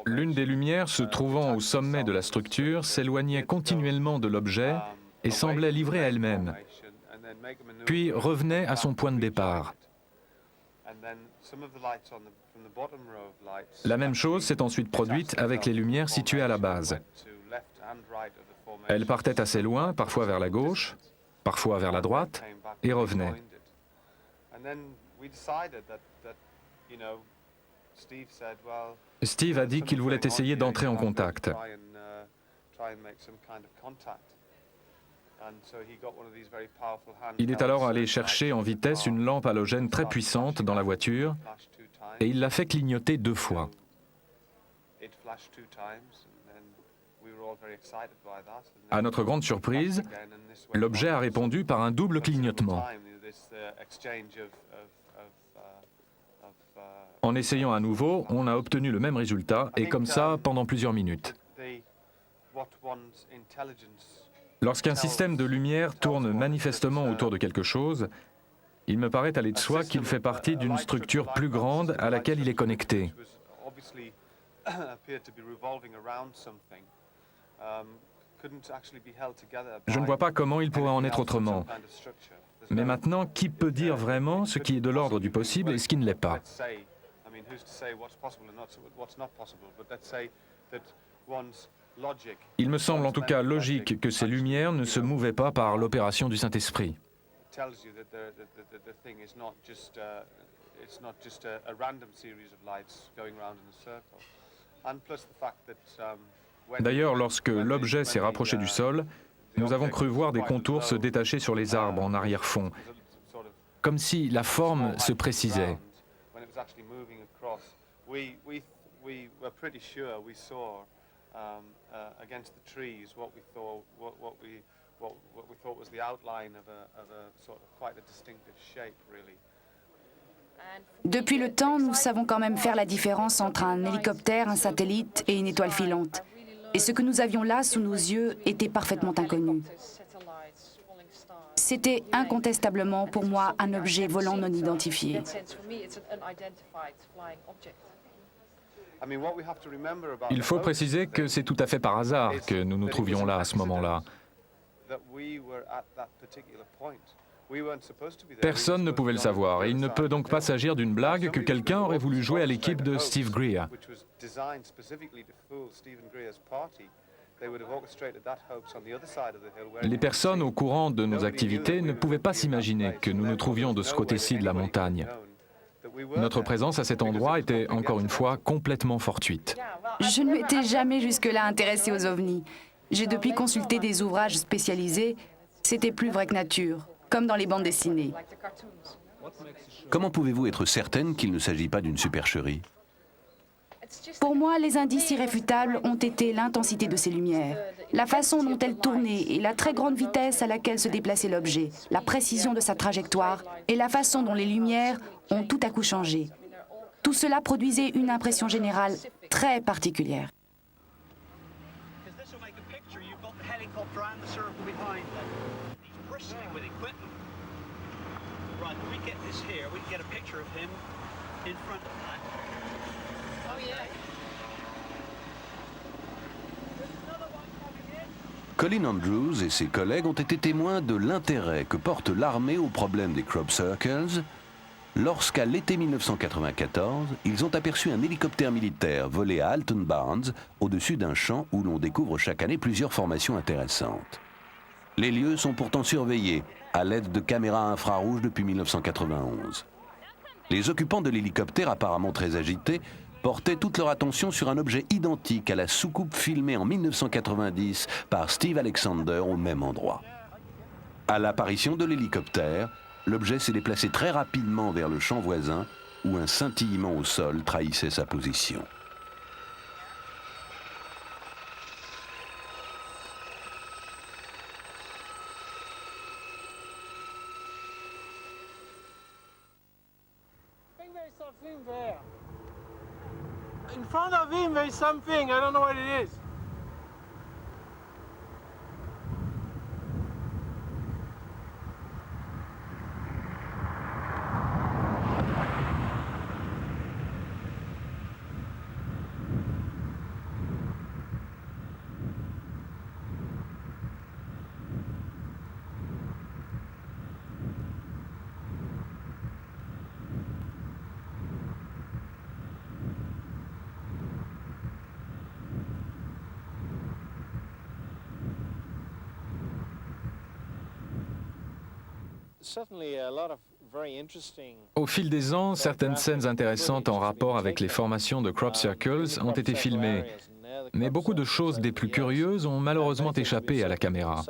L'une des lumières se trouvant au sommet de la structure s'éloignait continuellement de l'objet et semblait livrée à elle-même, puis revenait à son point de départ. La même chose s'est ensuite produite avec les lumières situées à la base. Elles partaient assez loin, parfois vers la gauche, parfois vers la droite, et revenaient. Steve a dit qu'il voulait essayer d'entrer en contact. Il est alors allé chercher en vitesse une lampe halogène très puissante dans la voiture et il l'a fait clignoter 2 fois. À notre grande surprise, l'objet a répondu par un double clignotement. En essayant à nouveau, on a obtenu le même résultat, et comme ça pendant plusieurs minutes. Lorsqu'un système de lumière tourne manifestement autour de quelque chose, il me paraît aller de soi qu'il fait partie d'une structure plus grande à laquelle il est connecté. Je ne vois pas comment il pourrait en être autrement. Mais maintenant, qui peut dire vraiment ce qui est de l'ordre du possible et ce qui ne l'est pas? Il me semble en tout cas logique que ces lumières ne se mouvaient pas par l'opération du Saint-Esprit. D'ailleurs, lorsque l'objet s'est rapproché du sol, nous avons cru voir des contours se détacher sur les arbres en arrière-fond, comme si la forme se précisait. Depuis le temps, nous savons quand même faire la différence entre un hélicoptère, un satellite et une étoile filante. Et ce que nous avions là sous nos yeux était parfaitement inconnu. C'était incontestablement pour moi un objet volant non identifié. Il faut préciser que c'est tout à fait par hasard que nous nous trouvions là à ce moment-là. Personne ne pouvait le savoir et il ne peut donc pas s'agir d'une blague que quelqu'un aurait voulu jouer à l'équipe de Steve Greer. Les personnes au courant de nos activités ne pouvaient pas s'imaginer que nous nous trouvions de ce côté-ci de la montagne. Notre présence à cet endroit était, encore une fois, complètement fortuite. Je ne m'étais jamais jusque-là intéressée aux ovnis. J'ai depuis consulté des ouvrages spécialisés. C'était plus vrai que nature, comme dans les bandes dessinées. Comment pouvez-vous être certaine qu'il ne s'agit pas d'une supercherie? Pour moi, les indices irréfutables ont été l'intensité de ces lumières, la façon dont elles tournaient et la très grande vitesse à laquelle se déplaçait l'objet, la précision de sa trajectoire et la façon dont les lumières ont tout à coup changé. Tout cela produisait une impression générale très particulière. Colin Andrews et ses collègues ont été témoins de l'intérêt que porte l'armée au problème des crop circles lorsqu'à l'été 1994, ils ont aperçu un hélicoptère militaire volé à Alton Barnes au-dessus d'un champ où l'on découvre chaque année plusieurs formations intéressantes. Les lieux sont pourtant surveillés à l'aide de caméras infrarouges depuis 1991. Les occupants de l'hélicoptère, apparemment très agités, portaient toute leur attention sur un objet identique à la soucoupe filmée en 1990 par Steve Alexander au même endroit. À l'apparition de l'hélicoptère, l'objet s'est déplacé très rapidement vers le champ voisin où un scintillement au sol trahissait sa position. In front of him, there's something. I don't know what it is. Au fil des ans, certaines scènes intéressantes en rapport avec les formations de crop circles ont été filmées, mais beaucoup de choses des plus curieuses ont malheureusement échappé à la caméra.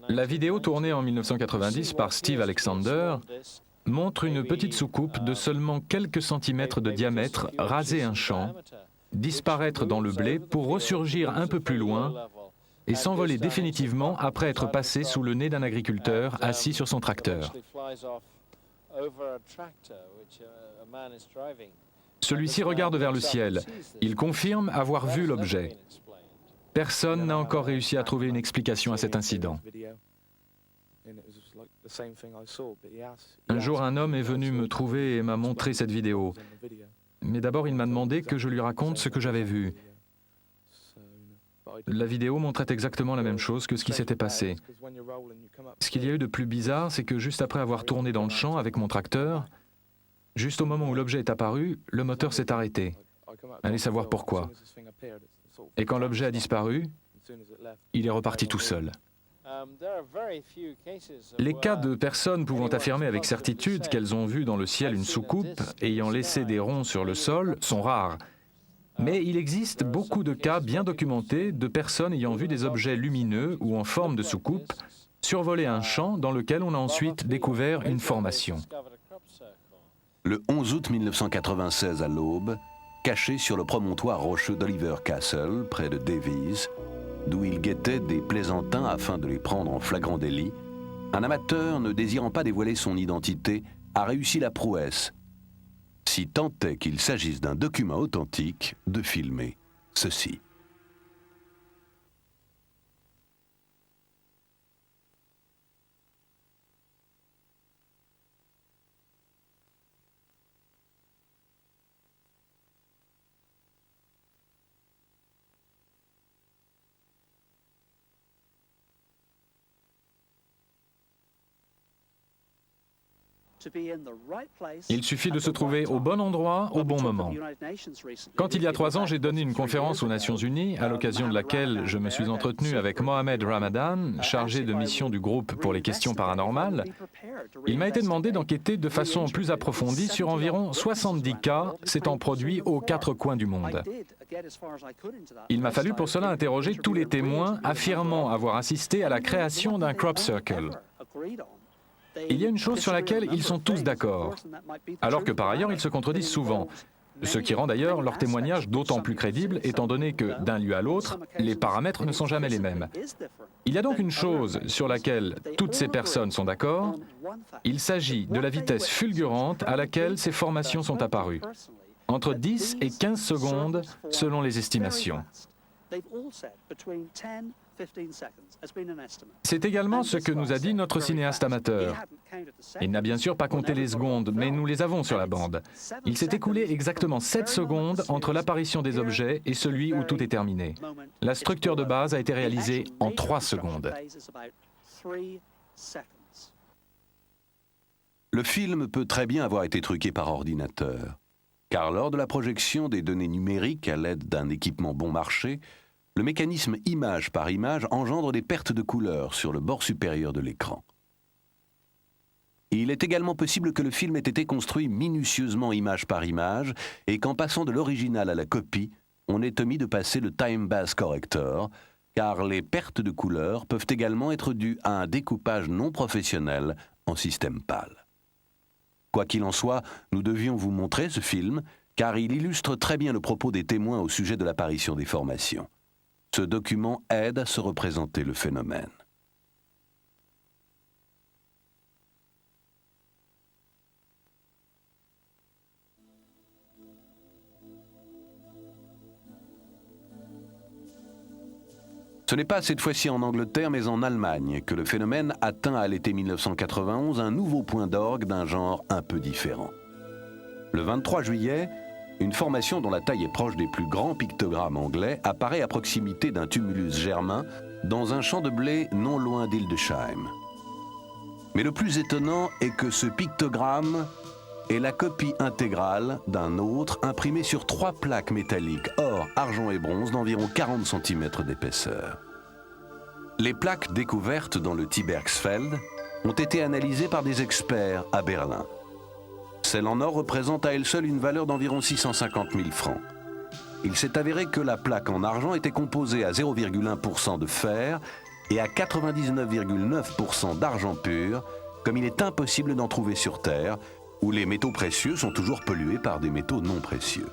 La vidéo tournée en 1990 par Steve Alexander montre une petite soucoupe de seulement quelques centimètres de diamètre raser un champ, disparaître dans le blé pour ressurgir un peu plus loin et s'envoler définitivement après être passé sous le nez d'un agriculteur assis sur son tracteur. Celui-ci regarde vers le ciel. Il confirme avoir vu l'objet. Personne n'a encore réussi à trouver une explication à cet incident. Un jour, un homme est venu me trouver et m'a montré cette vidéo. mais d'abord il m'a demandé que je lui raconte ce que j'avais vu. La vidéo montrait exactement la même chose que ce qui s'était passé. Ce qu'il y a eu de plus bizarre, c'est que juste après avoir tourné dans le champ avec mon tracteur, juste au moment où l'objet est apparu, le moteur s'est arrêté. Allez savoir pourquoi. Et quand l'objet a disparu, il est reparti tout seul. Les cas de personnes pouvant affirmer avec certitude qu'elles ont vu dans le ciel une soucoupe ayant laissé des ronds sur le sol sont rares. Mais il existe beaucoup de cas bien documentés de personnes ayant vu des objets lumineux ou en forme de soucoupe survoler un champ dans lequel on a ensuite découvert une formation. Le 11 août 1996 à l'aube, caché sur le promontoire rocheux d'Oliver Castle, près de Davies, d'où il guettait des plaisantins afin de les prendre en flagrant délit, un amateur ne désirant pas dévoiler son identité a réussi la prouesse, si tant est qu'il s'agisse d'un document authentique, de filmer ceci. Il suffit de se trouver au bon endroit, au bon moment. Quand il y a 3 ans, j'ai donné une conférence aux Nations Unies, à l'occasion de laquelle je me suis entretenu avec Mohamed Ramadan, chargé de mission du groupe pour les questions paranormales, il m'a été demandé d'enquêter de façon plus approfondie sur environ 70 cas s'étant produits aux 4 coins du monde. Il m'a fallu pour cela interroger tous les témoins affirmant avoir assisté à la création d'un crop circle. Il y a une chose sur laquelle ils sont tous d'accord, alors que par ailleurs ils se contredisent souvent, ce qui rend d'ailleurs leur témoignage d'autant plus crédible étant donné que, d'un lieu à l'autre, les paramètres ne sont jamais les mêmes. Il y a donc une chose sur laquelle toutes ces personnes sont d'accord, il s'agit de la vitesse fulgurante à laquelle ces formations sont apparues, entre 10 et 15 secondes selon les estimations. C'est également ce que nous a dit notre cinéaste amateur. Il n'a bien sûr pas compté les secondes, mais nous les avons sur la bande. Il s'est écoulé exactement 7 secondes entre l'apparition des objets et celui où tout est terminé. La structure de base a été réalisée en 3 secondes. Le film peut très bien avoir été truqué par ordinateur, car lors de la projection des données numériques à l'aide d'un équipement bon marché, le mécanisme image par image engendre des pertes de couleur sur le bord supérieur de l'écran. Il est également possible que le film ait été construit minutieusement image par image et qu'en passant de l'original à la copie, on ait omis de passer le Time Base Corrector, car les pertes de couleur peuvent également être dues à un découpage non professionnel en système PAL. Quoi qu'il en soit, nous devions vous montrer ce film, car il illustre très bien le propos des témoins au sujet de l'apparition des formations. Ce document aide à se représenter le phénomène. Ce n'est pas cette fois-ci en Angleterre, mais en Allemagne, que le phénomène atteint à l'été 1991 un nouveau point d'orgue d'un genre un peu différent. Le 23 juillet, une formation dont la taille est proche des plus grands pictogrammes anglais apparaît à proximité d'un tumulus germain dans un champ de blé non loin d'Hildesheim. Mais le plus étonnant est que ce pictogramme est la copie intégrale d'un autre imprimé sur 3 plaques métalliques or, argent et bronze d'environ 40 cm d'épaisseur. Les plaques découvertes dans le Tibergsfeld ont été analysées par des experts à Berlin. Celle en or représente à elle seule une valeur d'environ 650 000 francs. Il s'est avéré que la plaque en argent était composée à 0,1% de fer et à 99,9% d'argent pur, comme il est impossible d'en trouver sur Terre, où les métaux précieux sont toujours pollués par des métaux non précieux.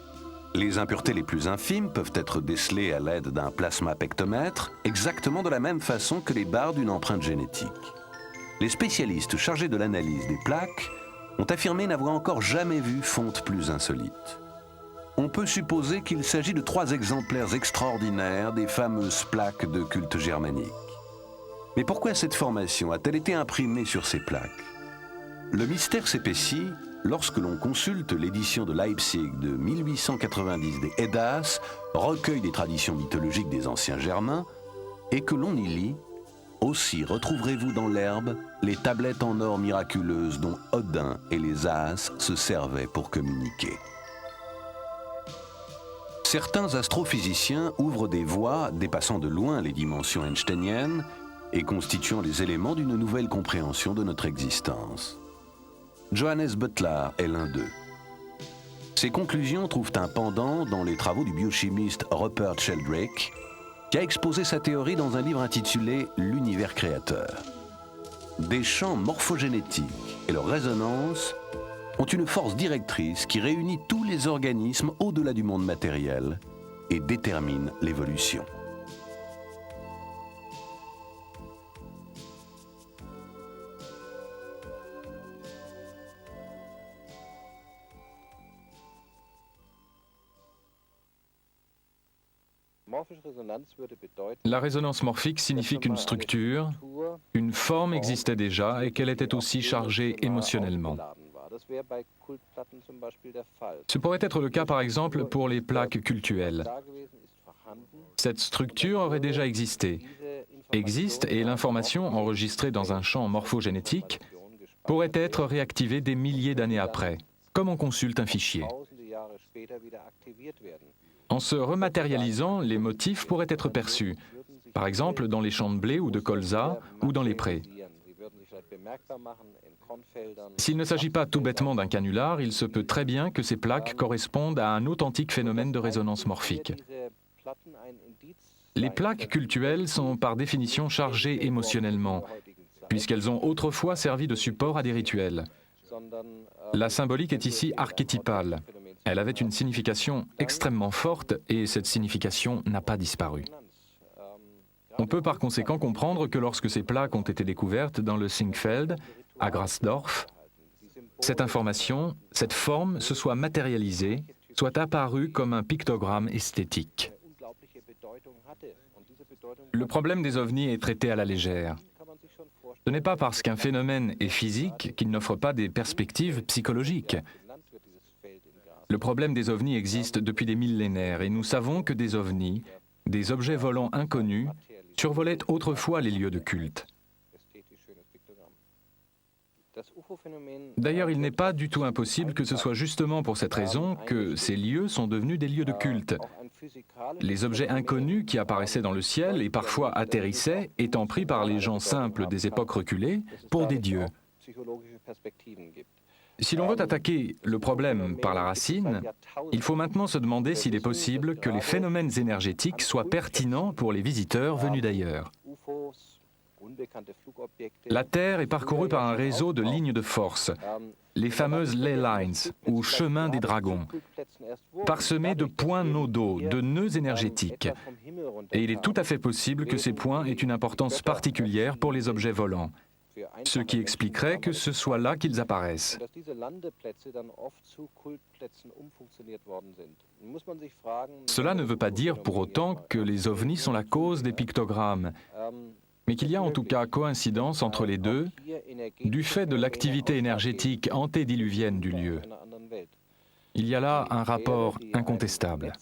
Les impuretés les plus infimes peuvent être décelées à l'aide d'un plasmapectomètre, exactement de la même façon que les barres d'une empreinte génétique. Les spécialistes chargés de l'analyse des plaques ont affirmé n'avoir encore jamais vu fonte plus insolite. On peut supposer qu'il s'agit de 3 exemplaires extraordinaires des fameuses plaques de culte germanique. Mais pourquoi cette formation a-t-elle été imprimée sur ces plaques ? Le mystère s'épaissit lorsque l'on consulte l'édition de Leipzig de 1890 des Eddas, recueil des traditions mythologiques des anciens Germains, et que l'on y lit « Aussi retrouverez-vous dans l'herbe les tablettes en or miraculeuses dont Odin et les As se servaient pour communiquer ». Certains astrophysiciens ouvrent des voies dépassant de loin les dimensions einsteiniennes et constituant les éléments d'une nouvelle compréhension de notre existence. Johannes Butler est l'un d'eux. Ces conclusions trouvent un pendant dans les travaux du biochimiste Rupert Sheldrake, qui a exposé sa théorie dans un livre intitulé « L'univers créateur ». Des champs morphogénétiques et leur résonance ont une force directrice qui réunit tous les organismes au-delà du monde matériel et détermine l'évolution. La résonance morphique signifie qu'une structure, une forme existait déjà et qu'elle était aussi chargée émotionnellement. Ce pourrait être le cas par exemple pour les plaques cultuelles. Cette structure aurait déjà existé, existe et l'information enregistrée dans un champ morphogénétique pourrait être réactivée des milliers d'années après, comme on consulte un fichier. En se rematérialisant, les motifs pourraient être perçus, par exemple dans les champs de blé ou de colza ou dans les prés. S'il ne s'agit pas tout bêtement d'un canular, il se peut très bien que ces plaques correspondent à un authentique phénomène de résonance morphique. Les plaques cultuelles sont par définition chargées émotionnellement, puisqu'elles ont autrefois servi de support à des rituels. La symbolique est ici archétypale. Elle avait une signification extrêmement forte et cette signification n'a pas disparu. On peut par conséquent comprendre que lorsque ces plaques ont été découvertes dans le Singfeld, à Grasdorf, cette information, cette forme se soit matérialisée, soit apparue comme un pictogramme esthétique. Le problème des ovnis est traité à la légère. Ce n'est pas parce qu'un phénomène est physique qu'il n'offre pas des perspectives psychologiques. Le problème des ovnis existe depuis des millénaires et nous savons que des ovnis, des objets volants inconnus, survolaient autrefois les lieux de culte. D'ailleurs, il n'est pas du tout impossible que ce soit justement pour cette raison que ces lieux sont devenus des lieux de culte. Les objets inconnus qui apparaissaient dans le ciel et parfois atterrissaient, étant pris par les gens simples des époques reculées pour des dieux. Si l'on veut attaquer le problème par la racine, il faut maintenant se demander s'il est possible que les phénomènes énergétiques soient pertinents pour les visiteurs venus d'ailleurs. La Terre est parcourue par un réseau de lignes de force, les fameuses ley lines, ou chemins des dragons, parsemés de points nodaux, de nœuds énergétiques. Et il est tout à fait possible que ces points aient une importance particulière pour les objets volants, ce qui expliquerait que ce soit là qu'ils apparaissent. Cela ne veut pas dire pour autant que les ovnis sont la cause des pictogrammes, mais qu'il y a en tout cas coïncidence entre les deux, du fait de l'activité énergétique antédiluvienne du lieu. Il y a là un rapport incontestable.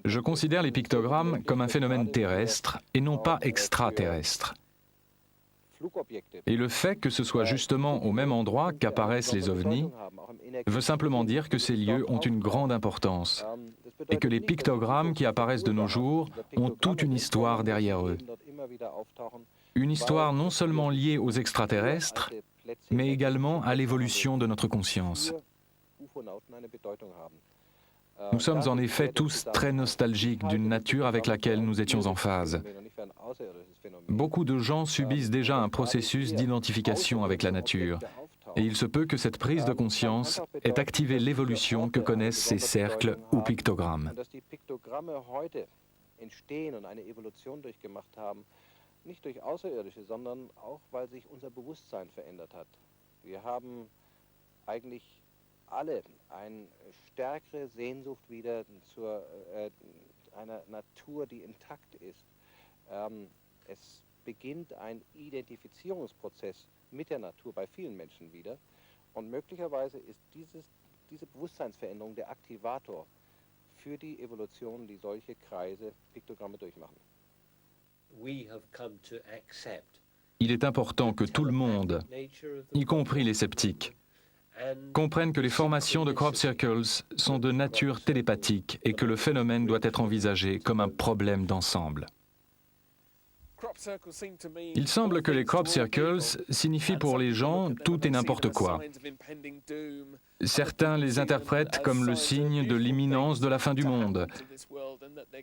Je considère les pictogrammes comme un phénomène terrestre et non pas extraterrestre. Et le fait que ce soit justement au même endroit qu'apparaissent les ovnis veut simplement dire que ces lieux ont une grande importance et que les pictogrammes qui apparaissent de nos jours ont toute une histoire derrière eux. Une histoire non seulement liée aux extraterrestres, mais également à l'évolution de notre conscience. Nous sommes en effet tous très nostalgiques d'une nature avec laquelle nous étions en phase. Beaucoup de gens subissent déjà un processus d'identification avec la nature, et il se peut que cette prise de conscience ait activé l'évolution que connaissent ces cercles ou pictogrammes. Nicht durch Außerirdische, sondern auch, weil sich unser Bewusstsein verändert hat. Wir haben eigentlich alle eine stärkere Sehnsucht wieder einer Natur, die intakt ist. Es beginnt ein Identifizierungsprozess mit der Natur bei vielen Menschen wieder. Und möglicherweise ist diese Bewusstseinsveränderung der Aktivator für die Evolution, die solche Kreise, Piktogramme durchmachen. Il est important que tout le monde, y compris les sceptiques, comprennent que les formations de crop circles sont de nature télépathique et que le phénomène doit être envisagé comme un problème d'ensemble. Il semble que les crop circles signifient pour les gens tout et n'importe quoi. Certains les interprètent comme le signe de l'imminence de la fin du monde.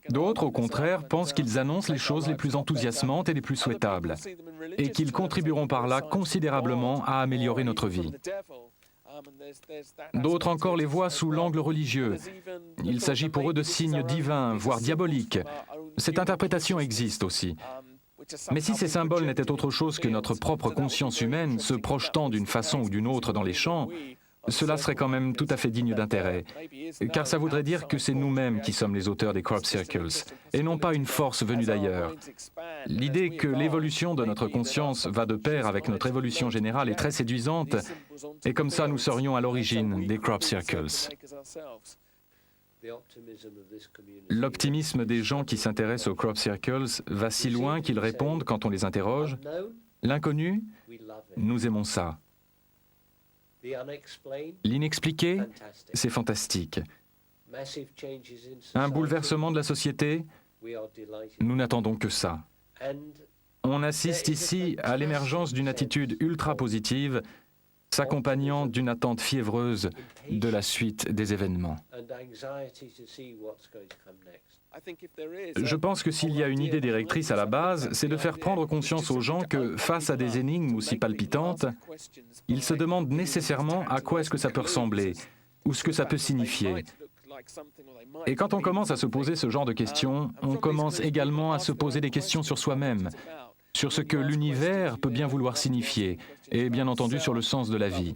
D'autres, au contraire, pensent qu'ils annoncent les choses les plus enthousiasmantes et les plus souhaitables, et qu'ils contribueront par là considérablement à améliorer notre vie. D'autres encore les voient sous l'angle religieux. Il s'agit pour eux de signes divins, voire diaboliques. Cette interprétation existe aussi. Mais si ces symboles n'étaient autre chose que notre propre conscience humaine se projetant d'une façon ou d'une autre dans les champs, cela serait quand même tout à fait digne d'intérêt, car ça voudrait dire que c'est nous-mêmes qui sommes les auteurs des crop circles, et non pas une force venue d'ailleurs. L'idée que l'évolution de notre conscience va de pair avec notre évolution générale est très séduisante, et comme ça nous serions à l'origine des crop circles. L'optimisme des gens qui s'intéressent aux crop circles va si loin qu'ils répondent quand on les interroge « L'inconnu, nous aimons ça. L'inexpliqué, c'est fantastique. Un bouleversement de la société, nous n'attendons que ça. » On assiste ici à l'émergence d'une attitude ultra-positive s'accompagnant d'une attente fiévreuse de la suite des événements. Je pense que s'il y a une idée directrice à la base, c'est de faire prendre conscience aux gens que, face à des énigmes aussi palpitantes, ils se demandent nécessairement à quoi est-ce que ça peut ressembler, ou ce que ça peut signifier. Et quand on commence à se poser ce genre de questions, on commence également à se poser des questions sur soi-même, sur ce que l'univers peut bien vouloir signifier, et bien entendu sur le sens de la vie.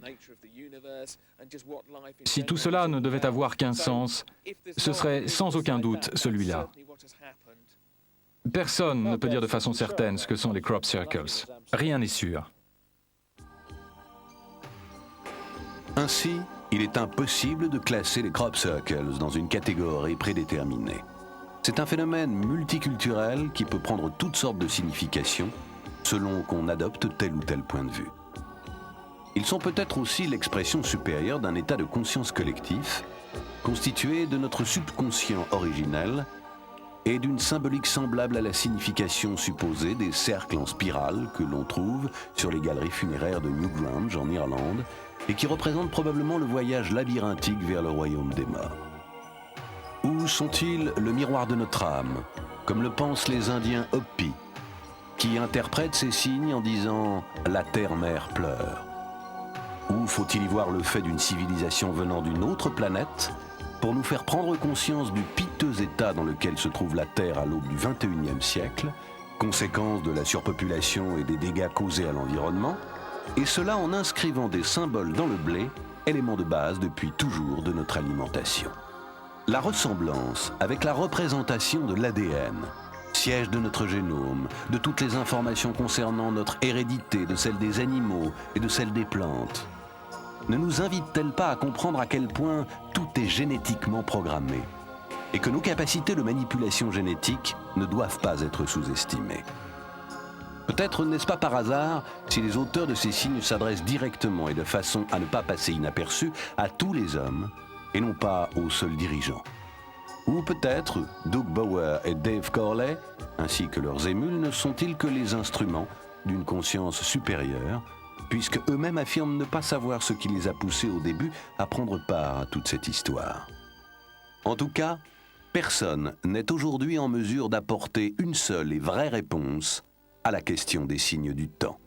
Si tout cela ne devait avoir qu'un sens, ce serait sans aucun doute celui-là. Personne ne peut dire de façon certaine ce que sont les crop circles. Rien n'est sûr. Ainsi, il est impossible de classer les crop circles dans une catégorie prédéterminée. C'est un phénomène multiculturel qui peut prendre toutes sortes de significations selon qu'on adopte tel ou tel point de vue. Ils sont peut-être aussi l'expression supérieure d'un état de conscience collectif constitué de notre subconscient originel et d'une symbolique semblable à la signification supposée des cercles en spirale que l'on trouve sur les galeries funéraires de Newgrange en Irlande et qui représentent probablement le voyage labyrinthique vers le royaume des morts. Ou sont-ils le miroir de notre âme, comme le pensent les Indiens Hopi, qui interprètent ces signes en disant « la terre-mère pleure ». Ou faut-il y voir le fait d'une civilisation venant d'une autre planète pour nous faire prendre conscience du piteux état dans lequel se trouve la Terre à l'aube du XXIe siècle, conséquence de la surpopulation et des dégâts causés à l'environnement, et cela en inscrivant des symboles dans le blé, élément de base depuis toujours de notre alimentation. La ressemblance avec la représentation de l'ADN, siège de notre génome, de toutes les informations concernant notre hérédité, de celle des animaux et de celle des plantes, ne nous invite-t-elle pas à comprendre à quel point tout est génétiquement programmé et que nos capacités de manipulation génétique ne doivent pas être sous-estimées? Peut-être n'est-ce pas par hasard si les auteurs de ces signes s'adressent directement et de façon à ne pas passer inaperçus à tous les hommes et non pas aux seuls dirigeants. Ou peut-être Doug Bauer et Dave Corley, ainsi que leurs émules, ne sont-ils que les instruments d'une conscience supérieure, puisque eux-mêmes affirment ne pas savoir ce qui les a poussés au début à prendre part à toute cette histoire. En tout cas, personne n'est aujourd'hui en mesure d'apporter une seule et vraie réponse à la question des signes du temps.